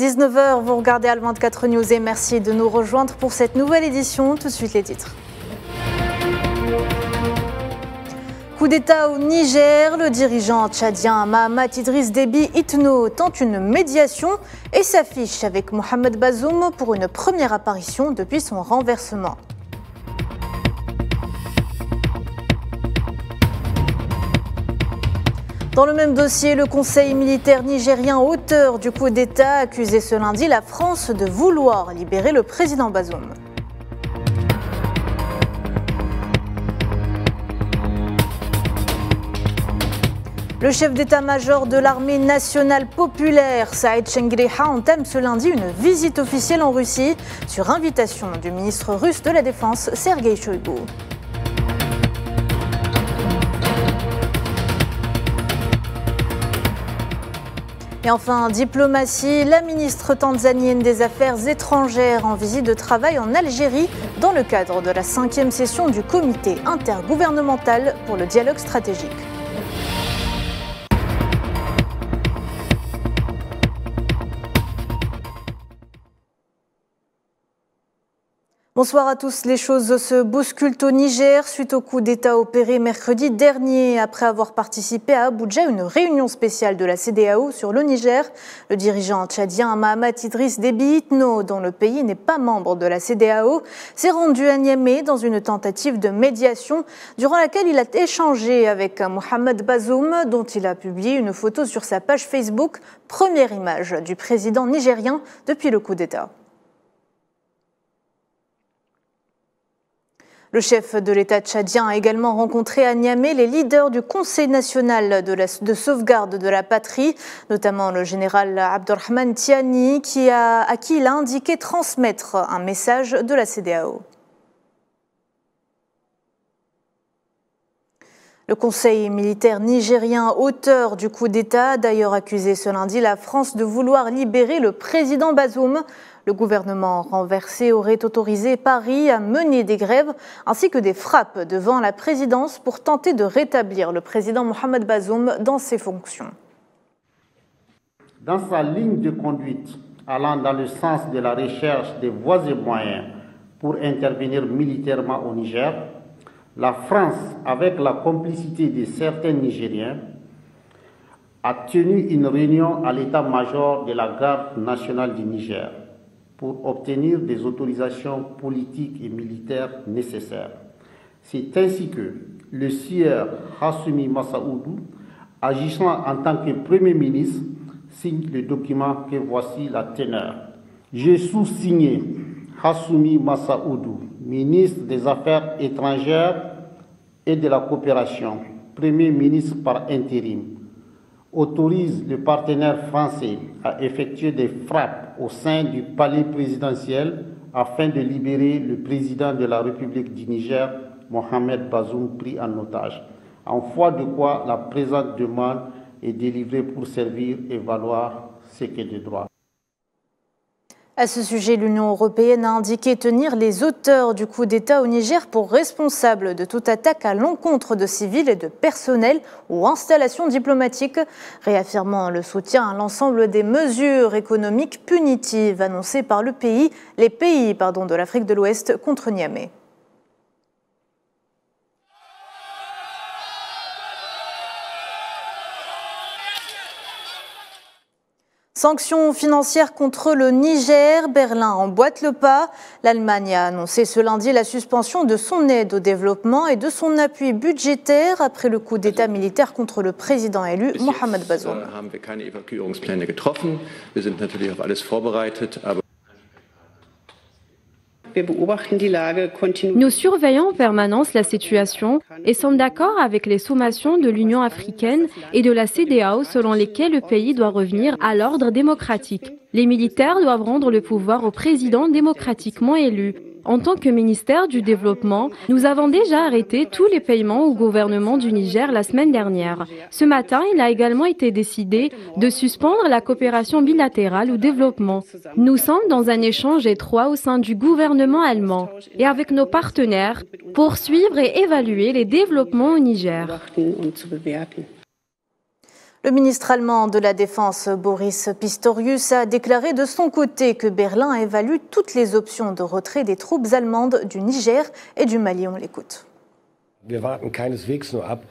19 h, vous regardez Al24 News et merci de nous rejoindre pour cette nouvelle édition. Tout de suite les titres. Coup d'État au Niger, le dirigeant tchadien Mahamat Idriss Déby Itno tente une médiation et s'affiche avec Mohamed Bazoum pour une première apparition depuis son renversement. Dans le même dossier, le Conseil militaire nigérien, auteur du coup d'État, a accusé ce lundi la France de vouloir libérer le président Bazoum. Le chef d'état-major de l'armée nationale populaire, Saïd Chengriha, entame ce lundi une visite officielle en Russie sur invitation du ministre russe de la Défense, Sergueï Shoïgu. Et enfin, diplomatie, la ministre tanzanienne des Affaires étrangères en visite de travail en Algérie dans le cadre de la 5e session du comité intergouvernemental pour le dialogue stratégique. Bonsoir à tous. Les choses se bousculent au Niger suite au coup d'État opéré mercredi dernier. Après avoir participé à Abuja à une réunion spéciale de la CEDEAO sur le Niger, le dirigeant tchadien Mahamat Idriss Déby Itno, dont le pays n'est pas membre de la CEDEAO, s'est rendu à Niamey dans une tentative de médiation durant laquelle il a échangé avec Mohamed Bazoum, dont il a publié une photo sur sa page Facebook, première image du président nigérien depuis le coup d'État. Le chef de l'État tchadien a également rencontré à Niamey les leaders du Conseil national de sauvegarde de la patrie, notamment le général Abdurrahman Tiani, à qui il a indiqué transmettre un message de la CEDEAO. Le Conseil militaire nigérien, auteur du coup d'État, a d'ailleurs accusé ce lundi la France de vouloir libérer le président Bazoum. Le gouvernement renversé aurait autorisé Paris à mener des grèves ainsi que des frappes devant la présidence pour tenter de rétablir le président Mohamed Bazoum dans ses fonctions. Dans sa ligne de conduite allant dans le sens de la recherche des voies et moyens pour intervenir militairement au Niger, la France, avec la complicité de certains Nigériens, a tenu une réunion à l'état-major de la garde nationale du Niger pour obtenir des autorisations politiques et militaires nécessaires. C'est ainsi que le sieur Hassoumi Massaoudou, agissant en tant que Premier ministre, signe le document que voici la teneur. J'ai sous-signé Hassoumi Massaoudou, ministre des Affaires étrangères et de la coopération, Premier ministre par intérim, autorise le partenaire français à effectuer des frappes au sein du palais présidentiel afin de libérer le président de la République du Niger, Mohamed Bazoum, pris en otage. En foi de quoi la présente demande est délivrée pour servir et valoir ce qui est de droit. À ce sujet, l'Union européenne a indiqué tenir les auteurs du coup d'État au Niger pour responsables de toute attaque à l'encontre de civils et de personnel ou installations diplomatiques, réaffirmant le soutien à l'ensemble des mesures économiques punitives annoncées par les pays de l'Afrique de l'Ouest contre Niamey. Sanctions financières contre le Niger, Berlin emboîte le pas. L'Allemagne a annoncé ce lundi la suspension de son aide au développement et de son appui budgétaire après le coup d'État militaire contre le président élu Mohamed Bazoum. Nous surveillons en permanence la situation et sommes d'accord avec les sommations de l'Union africaine et de la CEDEAO selon lesquelles le pays doit revenir à l'ordre démocratique. Les militaires doivent rendre le pouvoir au président démocratiquement élu. En tant que ministère du Développement, nous avons déjà arrêté tous les paiements au gouvernement du Niger la semaine dernière. Ce matin, il a également été décidé de suspendre la coopération bilatérale au développement. Nous sommes dans un échange étroit au sein du gouvernement allemand et avec nos partenaires pour suivre et évaluer les développements au Niger. Le ministre allemand de la Défense, Boris Pistorius, a déclaré de son côté que Berlin évalue toutes les options de retrait des troupes allemandes du Niger et du Mali. On l'écoute.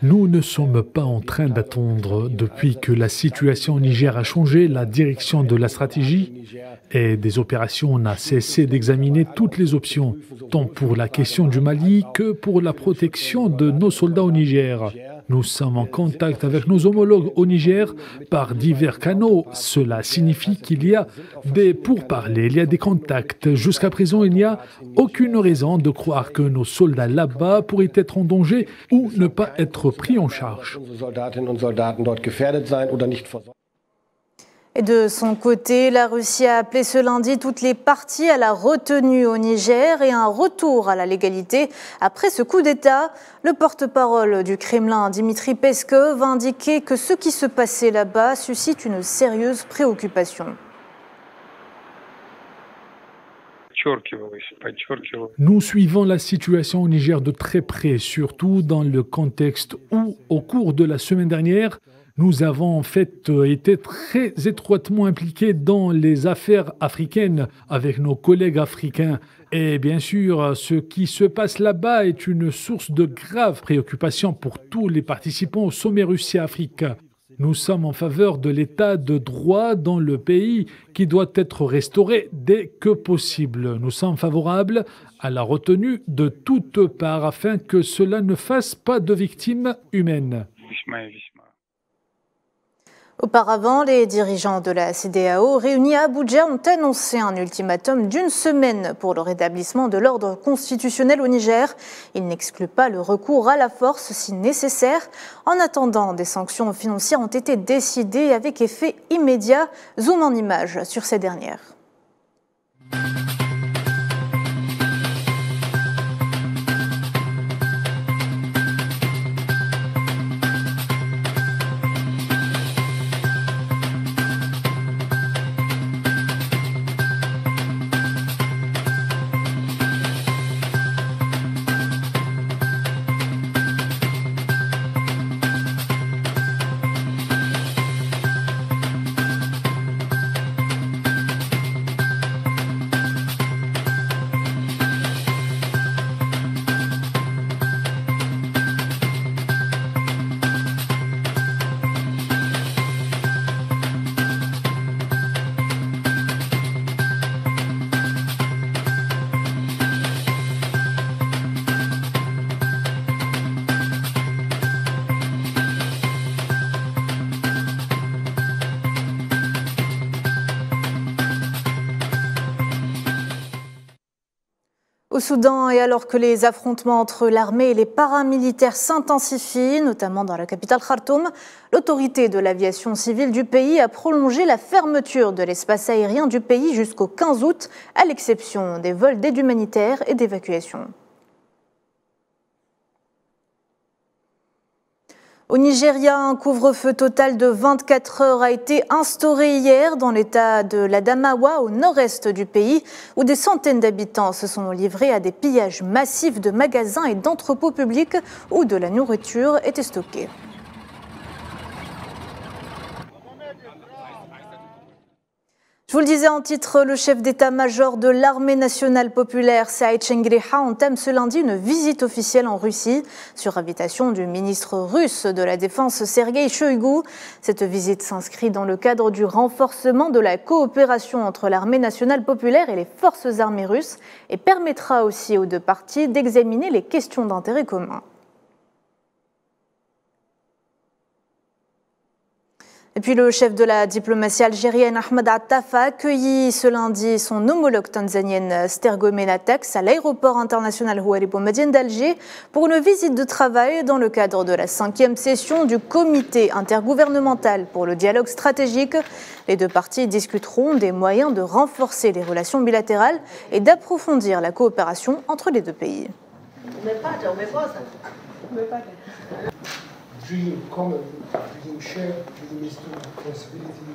Nous ne sommes pas en train d'attendre. Depuis que la situation au Niger a changé, la direction de la stratégie et des opérations n'a cessé d'examiner toutes les options, tant pour la question du Mali que pour la protection de nos soldats au Niger. Nous sommes en contact avec nos homologues au Niger par divers canaux. Cela signifie qu'il y a des pourparlers, il y a des contacts. Jusqu'à présent, il n'y a aucune raison de croire que nos soldats là-bas pourraient être en danger ou ne pas être pris en charge. Et de son côté, la Russie a appelé ce lundi toutes les parties à la retenue au Niger et un retour à la légalité après ce coup d'État. Le porte-parole du Kremlin, Dmitri Peskov, a indiqué que ce qui se passait là-bas suscite une sérieuse préoccupation. Nous suivons la situation au Niger de très près, surtout dans le contexte où, au cours de la semaine dernière, nous avons en fait été très étroitement impliqués dans les affaires africaines avec nos collègues africains. Et bien sûr, ce qui se passe là-bas est une source de grave préoccupation pour tous les participants au sommet Russie-Afrique. Nous sommes en faveur de l'état de droit dans le pays qui doit être restauré dès que possible. Nous sommes favorables à la retenue de toutes parts afin que cela ne fasse pas de victimes humaines. Auparavant, les dirigeants de la CEDEAO réunis à Abuja ont annoncé un ultimatum d'1 semaine pour le rétablissement de l'ordre constitutionnel au Niger. Ils n'excluent pas le recours à la force si nécessaire. En attendant, des sanctions financières ont été décidées avec effet immédiat. Zoom en images sur ces dernières. Au Soudan, et alors que les affrontements entre l'armée et les paramilitaires s'intensifient, notamment dans la capitale Khartoum, l'autorité de l'aviation civile du pays a prolongé la fermeture de l'espace aérien du pays jusqu'au 15 août, à l'exception des vols d'aide humanitaire et d'évacuation. Au Nigeria, un couvre-feu total de 24 heures a été instauré hier dans l'état de l'Adamawa, au nord-est du pays, où des centaines d'habitants se sont livrés à des pillages massifs de magasins et d'entrepôts publics où de la nourriture était stockée. Je vous le disais en titre, le chef d'état-major de l'armée nationale populaire, Saïd Chengriha, entame ce lundi une visite officielle en Russie sur invitation du ministre russe de la Défense, Sergueï Shoïgu. Cette visite s'inscrit dans le cadre du renforcement de la coopération entre l'armée nationale populaire et les forces armées russes et permettra aussi aux deux parties d'examiner les questions d'intérêt commun. Et puis le chef de la diplomatie algérienne, Ahmed Attaf, a accueilli ce lundi son homologue tanzanienne Stergomena Tax à l'aéroport international Houari Boumediene d'Alger pour une visite de travail dans le cadre de la 5e session du comité intergouvernemental pour le dialogue stratégique. Les deux parties discuteront des moyens de renforcer les relations bilatérales et d'approfondir la coopération entre les deux pays. Dream common, dream shared, dream is to responsibility,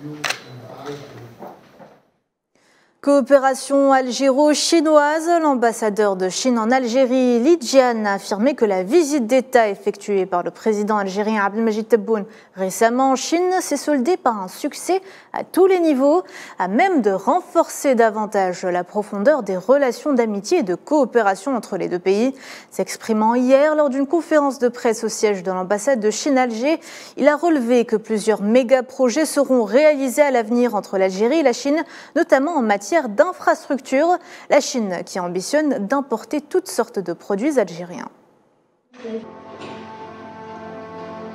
you and I. Coopération algéro-chinoise, l'ambassadeur de Chine en Algérie, Li Jian, a affirmé que la visite d'État effectuée par le président algérien Abdelmajid Tebboune récemment en Chine s'est soldée par un succès à tous les niveaux, à même de renforcer davantage la profondeur des relations d'amitié et de coopération entre les deux pays. S'exprimant hier lors d'une conférence de presse au siège de l'ambassade de Chine à Alger, il a relevé que plusieurs méga-projets seront réalisés à l'avenir entre l'Algérie et la Chine, notamment en matière d'infrastructures, la Chine qui ambitionne d'importer toutes sortes de produits algériens.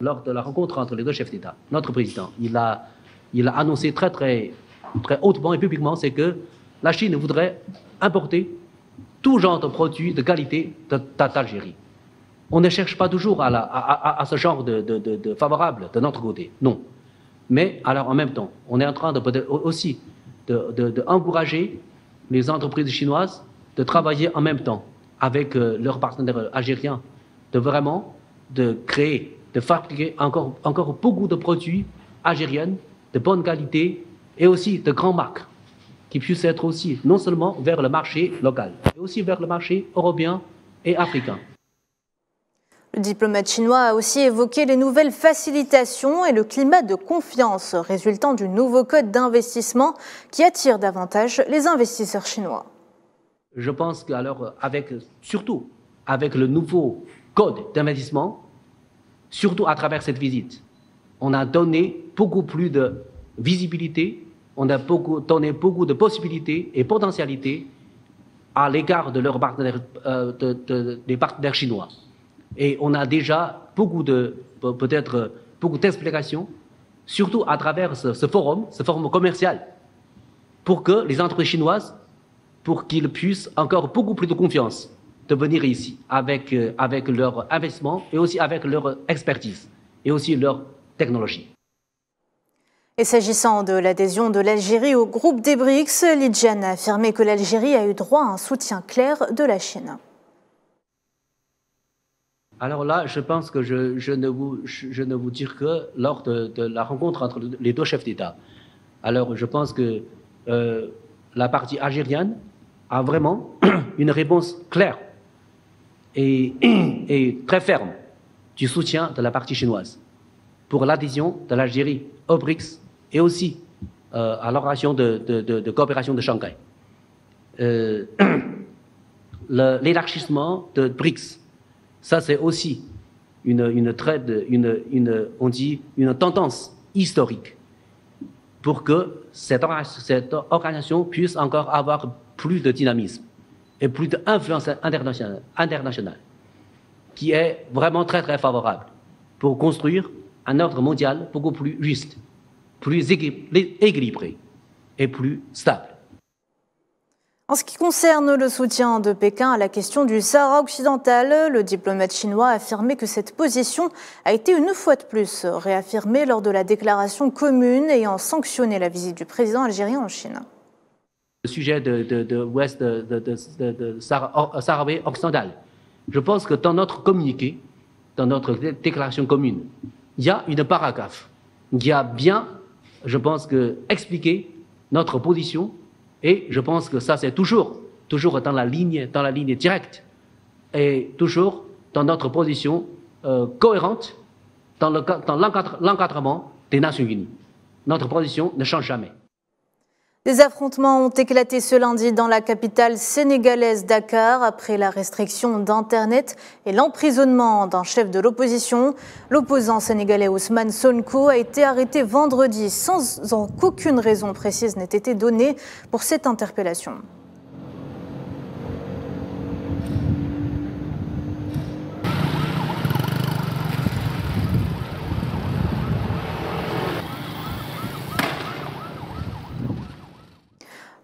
Lors de la rencontre entre les deux chefs d'État, notre président, il a annoncé très hautement et publiquement, c'est que la Chine voudrait importer tout genre de produits de qualité d'Algérie. On ne cherche pas toujours à ce genre de favorable de notre côté, non. Mais alors en même temps, on est en train de peut-être aussi d'encourager les entreprises chinoises de travailler en même temps avec leurs partenaires algériens, de créer, de fabriquer encore beaucoup de produits algériens de bonne qualité et aussi de grandes marques qui puissent être aussi non seulement vers le marché local, mais aussi vers le marché européen et africain. Le diplomate chinois a aussi évoqué les nouvelles facilitations et le climat de confiance résultant du nouveau code d'investissement qui attire davantage les investisseurs chinois. Je pense qu'alors, surtout avec le nouveau code d'investissement, surtout à travers cette visite, on a donné beaucoup plus de visibilité, on a donné beaucoup de possibilités et potentialités à l'égard de leurs partenaires, des partenaires chinois. Et on a déjà beaucoup d'explications, surtout à travers ce forum commercial, pour que les entreprises chinoises, pour qu'ils puissent encore beaucoup plus de confiance de venir ici avec leur investissement et aussi avec leur expertise et aussi leur technologie. Et s'agissant de l'adhésion de l'Algérie au groupe des BRICS, Li Jian a affirmé que l'Algérie a eu droit à un soutien clair de la Chine. Alors là, je pense que je ne vous dis que lors de la rencontre entre les deux chefs d'État. Alors je pense que la partie algérienne a vraiment une réponse claire et très ferme du soutien de la partie chinoise pour l'adhésion de l'Algérie au BRICS et aussi à l'organisation de coopération de Shanghai. L'élargissement de BRICS, ça c'est aussi une tendance historique pour que cette organisation puisse encore avoir plus de dynamisme et plus d'influence internationale, qui est vraiment très favorable pour construire un ordre mondial beaucoup plus juste, plus équilibré et plus stable. En ce qui concerne le soutien de Pékin à la question du Sahara occidental, le diplomate chinois a affirmé que cette position a été une fois de plus réaffirmée lors de la déclaration commune ayant sanctionné la visite du président algérien en Chine. Le sujet de l'ouest de Sahara occidental, je pense que dans notre communiqué, dans notre déclaration commune, il y a une paragraphe qui a bien, je pense, expliqué notre position. Et je pense que ça, c'est toujours dans la ligne directe et toujours dans notre position cohérente dans l'encadrement des Nations Unies. Notre position ne change jamais. Des affrontements ont éclaté ce lundi dans la capitale sénégalaise Dakar après la restriction d'Internet et l'emprisonnement d'un chef de l'opposition. L'opposant sénégalais Ousmane Sonko a été arrêté vendredi sans qu'aucune raison précise n'ait été donnée pour cette interpellation.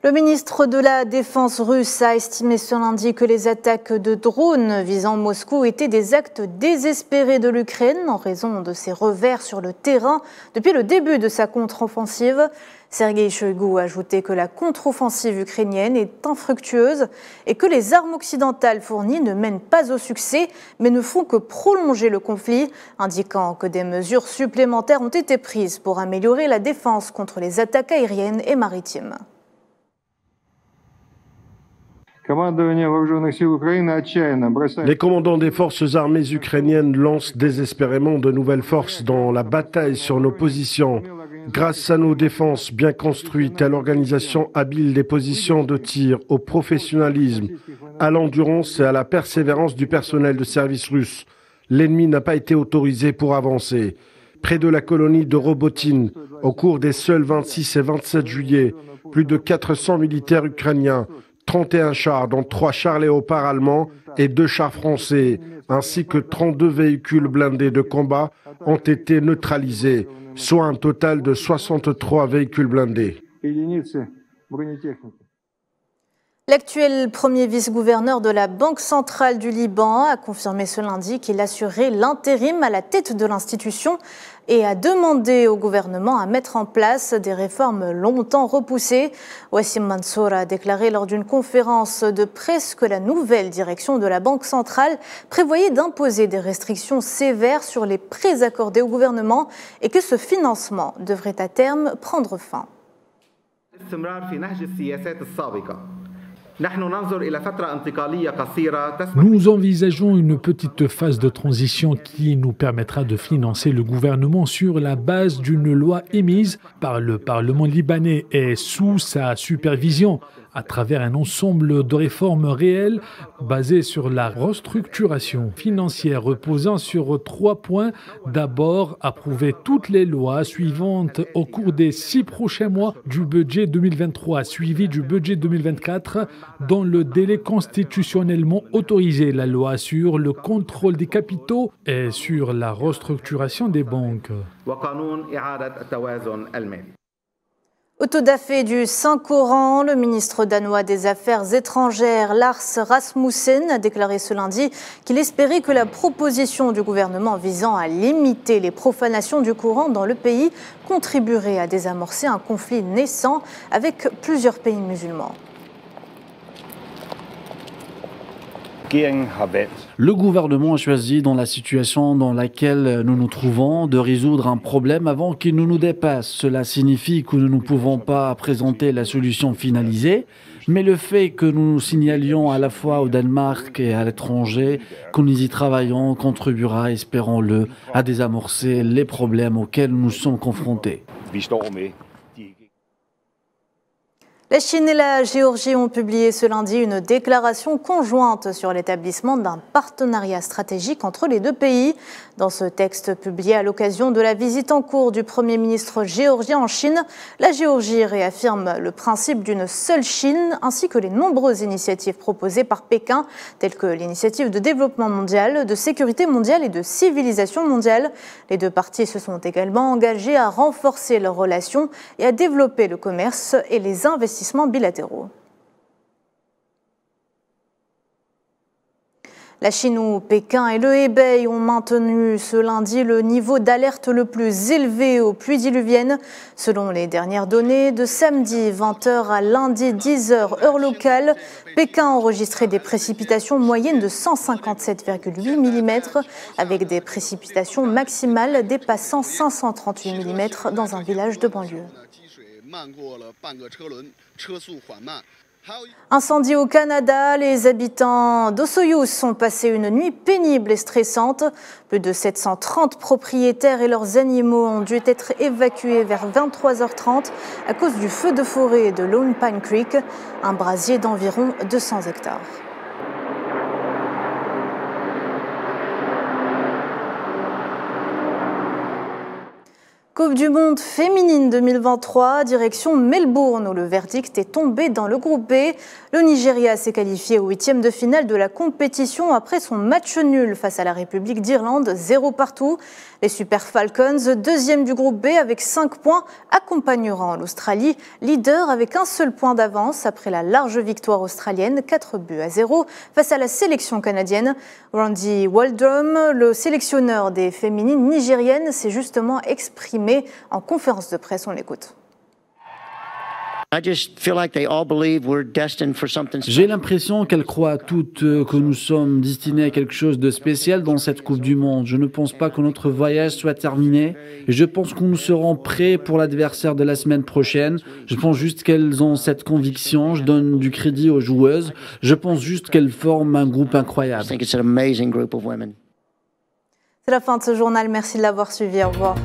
Le ministre de la Défense russe a estimé ce lundi que les attaques de drones visant Moscou étaient des actes désespérés de l'Ukraine en raison de ses revers sur le terrain depuis le début de sa contre-offensive. Sergueï Shoïgu a ajouté que la contre-offensive ukrainienne est infructueuse et que les armes occidentales fournies ne mènent pas au succès mais ne font que prolonger le conflit, indiquant que des mesures supplémentaires ont été prises pour améliorer la défense contre les attaques aériennes et maritimes. Les commandants des forces armées ukrainiennes lancent désespérément de nouvelles forces dans la bataille sur nos positions. Grâce à nos défenses bien construites, à l'organisation habile des positions de tir, au professionnalisme, à l'endurance et à la persévérance du personnel de service russe, l'ennemi n'a pas été autorisé pour avancer. Près de la colonie de Robotine, au cours des seuls 26 et 27 juillet, plus de 400 militaires ukrainiens, 31 chars, dont 3 chars léopards allemands et 2 chars français, ainsi que 32 véhicules blindés de combat ont été neutralisés, soit un total de 63 véhicules blindés. L'actuel premier vice-gouverneur de la Banque centrale du Liban a confirmé ce lundi qu'il assurait l'intérim à la tête de l'institution et a demandé au gouvernement à mettre en place des réformes longtemps repoussées. Wassim Mansour a déclaré lors d'une conférence de presse que la nouvelle direction de la Banque centrale prévoyait d'imposer des restrictions sévères sur les prêts accordés au gouvernement et que ce financement devrait à terme prendre fin. Nous envisageons une petite phase de transition qui nous permettra de financer le gouvernement sur la base d'une loi émise par le Parlement libanais et sous sa supervision, à travers un ensemble de réformes réelles basées sur la restructuration financière reposant sur 3 points. D'abord, approuver toutes les lois suivantes au cours des 6 prochains mois du budget 2023, suivi du budget 2024, dans le délai constitutionnellement autorisé, la loi sur le contrôle des capitaux et sur la restructuration des banques. Au taux d'affaires du Saint-Coran, le ministre danois des Affaires étrangères, Lars Rasmussen, a déclaré ce lundi qu'il espérait que la proposition du gouvernement visant à limiter les profanations du Coran dans le pays contribuerait à désamorcer un conflit naissant avec plusieurs pays musulmans. Le gouvernement a choisi, dans la situation dans laquelle nous nous trouvons, de résoudre un problème avant qu'il ne nous dépasse. Cela signifie que nous ne pouvons pas présenter la solution finalisée, mais le fait que nous signalions à la fois au Danemark et à l'étranger que nous y travaillons contribuera, espérons-le, à désamorcer les problèmes auxquels nous sommes confrontés. La Chine et la Géorgie ont publié ce lundi une déclaration conjointe sur l'établissement d'un partenariat stratégique entre les deux pays. Dans ce texte publié à l'occasion de la visite en cours du Premier ministre géorgien en Chine, la Géorgie réaffirme le principe d'une seule Chine ainsi que les nombreuses initiatives proposées par Pékin, telles que l'initiative de développement mondial, de sécurité mondiale et de civilisation mondiale. Les deux parties se sont également engagées à renforcer leurs relations et à développer le commerce et les investissements bilatéraux. La Chine ou Pékin et le Hebei ont maintenu ce lundi le niveau d'alerte le plus élevé aux pluies diluviennes. Selon les dernières données, de samedi 20h à lundi 10h heure locale, Pékin a enregistré des précipitations moyennes de 157,8 mm avec des précipitations maximales dépassant 538 mm dans un village de banlieue. Incendie au Canada, les habitants d'Osoyoos ont passé une nuit pénible et stressante. Plus de 730 propriétaires et leurs animaux ont dû être évacués vers 23h30 à cause du feu de forêt de Lone Pine Creek, un brasier d'environ 200 hectares. Coupe du monde féminine 2023, direction Melbourne, où le verdict est tombé dans le groupe B. Le Nigeria s'est qualifié au 8e de finale de la compétition après son match nul face à la République d'Irlande, 0-0. Les Super Falcons, deuxième du groupe B avec 5 points, accompagneront l'Australie, leader avec un seul point d'avance après la large victoire australienne, 4-0 face à la sélection canadienne. Randy Waldrum, le sélectionneur des féminines nigériennes, s'est justement exprimé en conférence de presse. On l'écoute. J'ai l'impression qu'elles croient toutes que nous sommes destinés à quelque chose de spécial dans cette Coupe du Monde. Je ne pense pas que notre voyage soit terminé et je pense que nous serons prêts pour l'adversaire de la semaine prochaine. Je pense juste qu'elles ont cette conviction. Je donne du crédit aux joueuses. Je pense juste qu'elles forment un groupe incroyable. C'est la fin de ce journal. Merci de l'avoir suivi. Au revoir.